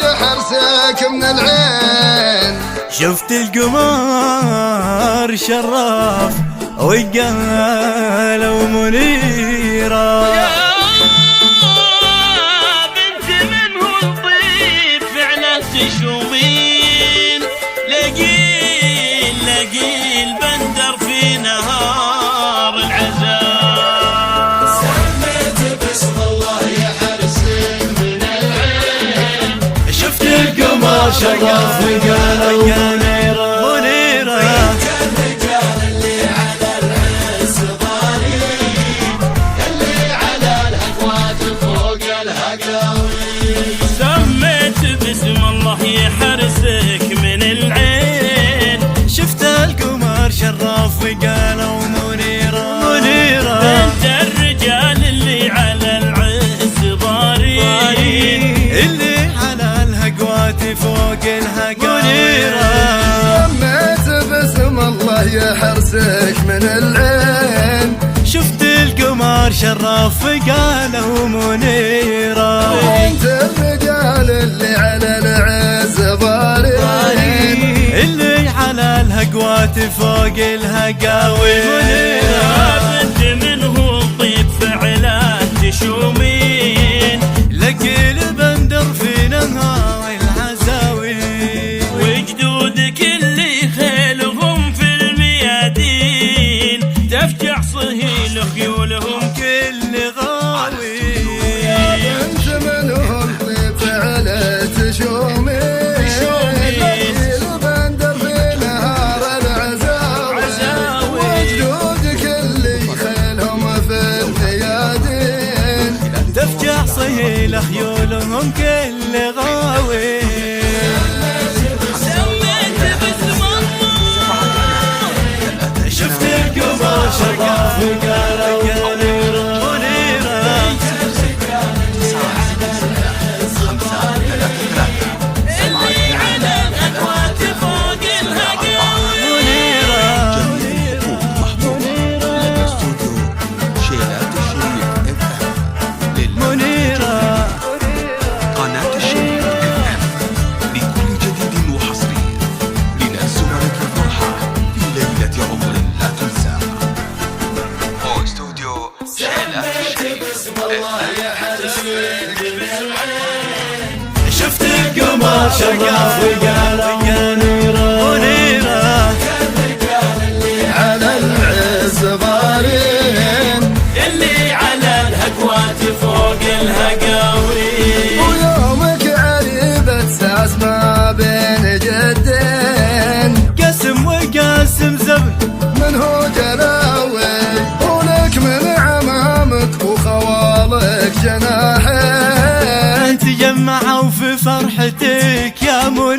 يا حرسك من العين. شفت القمر شرف وقال ومنيرة، يا بنت من هو الطيب فعلا تشومين، لقيل بندر في نهار العزاء. سميت باسم الله يا حرسك من العين. شفت القمر شرف وقال ومنيرة، الرجال اللي على العز ضارين، اللي على الهقوات فوق الهقاوي. سميت باسم الله يا حرسك من العين. شفت القمر شرف وقال ومنيرة، انت الرجال اللي على العز ضارين، اللي على الهقوات فوق الهقاوي. سميت باسم الله يا حرسك من العين. شفت القمر شرف وقال ومنيرة، انت الرجال اللي على العز ضارين، اللي على الهقوات فوق الهقاوي. يا بنت من هو الطيب فعلا تشومين، لقي البندر في نهار العزاوي. وجدودك اللي خيلهم في الميادين، تفجع صهيل خيولهم كل غاوي. انت منهم طيب فعلا تشومين، البندر في نهار العزاوي. وجدودك اللي خيلهم في الميادين، تفجع صهيل خيولهم كل غاوي. سميت باسم الله. شفت القمر شرف وقال ومنيرة، اللي على الأكوات فوق الهقاوي. منيرة. قناة الشريف FM بكل جديد وحصري لنزل لك الفرحة في ليلة عمر لا تنسى. استوديو شيلات الشريف. يا حرسك من العين. شفت القمر شرف وقال ومنيرة، الرجال اللي على العز ضارين، اللي على الهقوات فوق الهقاوي. ويومك عريبة ساس ما بين جدين، قسم وقاسم زبل من هو جلاوي، ولك من عمامك وخوالك جناحين. تجمعوا في فرحتك يا منيرة.